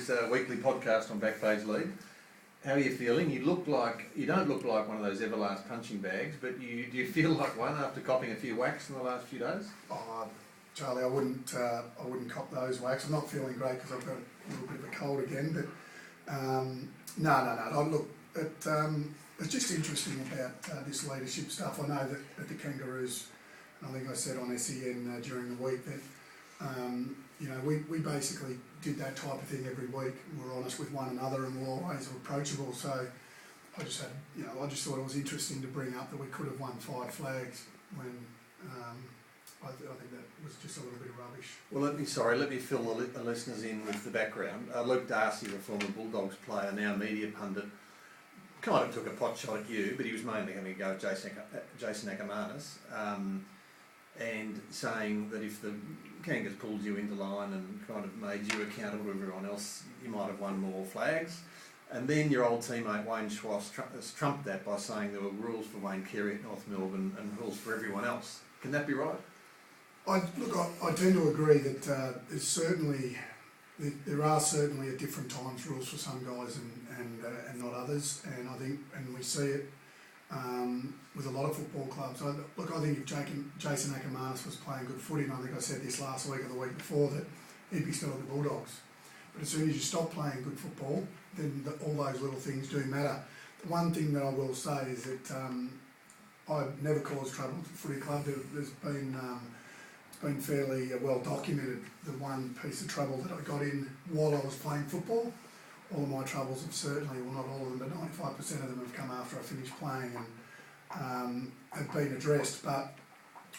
this weekly podcast on BackPageLead. How are you feeling? You don't look like one of those Everlast punching bags, but do you feel like one after copping a few whacks in the last few days? Oh, Charlie, I wouldn't cop those whacks. I'm not feeling great because I've got a little bit of a cold again. But no. Look, it's just interesting about this leadership stuff. I know that at the Kangaroos, and I think I said on SEN during the week that we basically did that type of thing every week. We're honest with one another and we're always approachable. So I just thought it was interesting to bring up that we could have won 5 flags when I think that was just a little bit of rubbish. Well, let me fill the listeners in with the background. Luke Darcy, the former Bulldogs player, now media pundit, kind of took a pot shot at you, but he was mainly having a go at Jason Ackermanis, and saying that if the Kangas pulled you into line and kind of made you accountable to everyone else, you might have won more flags. And then your old teammate Wayne Schwass trumped that by saying there were rules for Wayne Carey at North Melbourne and rules for everyone else. Can that be right? I tend to agree that there are certainly at different times rules for some guys and not others, and I think we see it with a lot of football clubs. I think if Jason Ackermanis was playing good footy, and I think I said this last week or the week before, that he'd be still at the Bulldogs. But as soon as you stop playing good football, then all those little things do matter. The one thing that I will say is that I've never caused trouble at the footy club. It's been fairly well documented, the one piece of trouble that I got in while I was playing football. All of my troubles have certainly, well not all of them, but 95% of them have come after I finished playing and have been addressed. But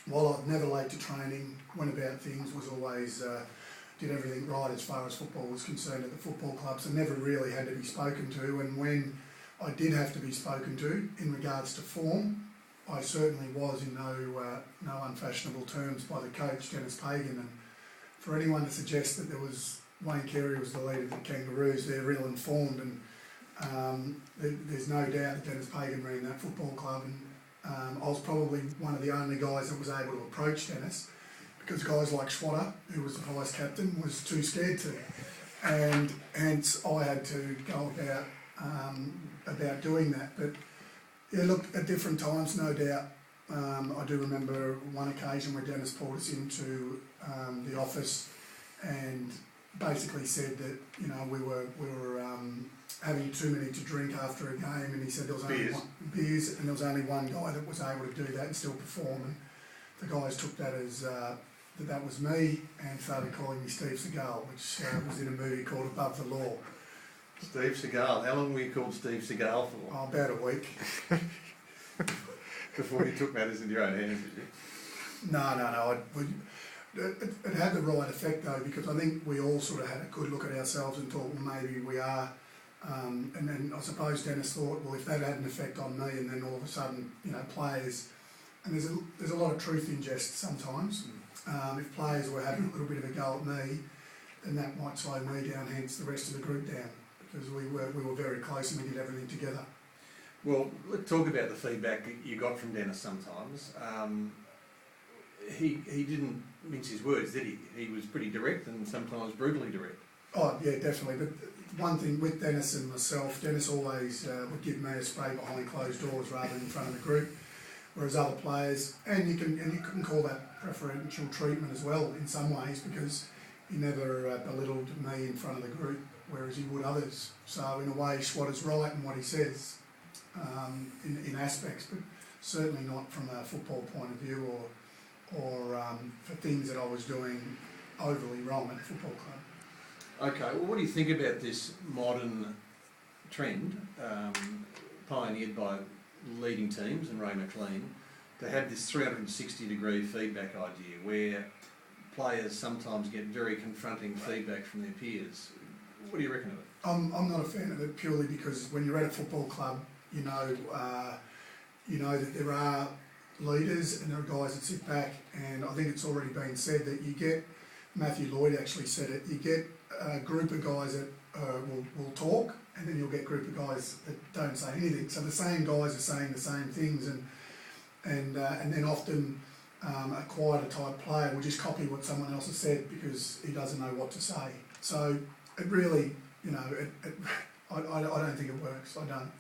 while I was never late to training, went about things, was always, did everything right as far as football was concerned at the football club, so never really had to be spoken to. And when I did have to be spoken to in regards to form, I certainly was in no unfashionable terms by the coach, Dennis Pagan. And for anyone to suggest that Wayne Carey was the leader of the Kangaroos, they're ill-informed, and there's no doubt that Dennis Pagan ran that football club, and I was probably one of the only guys that was able to approach Dennis, because guys like Schwatter, who was the vice captain, was too scared to, and hence I had to go about doing that. But yeah, look, at different times, no doubt. I do remember one occasion where Dennis pulled us into the office and basically said that we were having too many to drink after a game, and he said there was only beers, and there was only one guy that was able to do that and still perform. And the guys took that as that was me, and started calling me Steve Seagal, which was in a movie called Above the Law. Steve Seagal. How long were you called Steve Seagal for? Oh, about a week. Before you took matters into your own hands, did you? No. It had the right effect though, because I think we all sort of had a good look at ourselves and thought, well, maybe we are. And then I suppose Dennis thought, well, if that had an effect on me, and then all of a sudden, players, and there's a lot of truth in jest sometimes. If players were having a little bit of a go at me, then that might slow me down, hence the rest of the group down, because we were very close and we did everything together. Well, let's talk about the feedback you got from Dennis sometimes. He didn't mince his words, did he? He was pretty direct and sometimes brutally direct. Oh, yeah, definitely. But one thing with Dennis and myself, Dennis always would give me a spray behind closed doors rather than in front of the group, whereas other players, and you can call that preferential treatment as well in some ways, because he never belittled me in front of the group, whereas he would others. So in a way, Schwatter's right in what he says in aspects, but certainly not from a football point of view or for things that I was doing overly wrong at the football club. Okay, well, what do you think about this modern trend, pioneered by leading teams and Ray McLean, to have this 360-degree feedback idea where players sometimes get very confronting feedback from their peers? What do you reckon of it? I'm not a fan of it purely because when you're at a football club, you know that there are leaders and there are guys that sit back, and I think it's already been said that you get, Matthew Lloyd actually said it, you get a group of guys that will talk, and then you'll get a group of guys that don't say anything. So the same guys are saying the same things, and then often a quieter type player will just copy what someone else has said because he doesn't know what to say. So it really, you know, I don't think it works. I don't.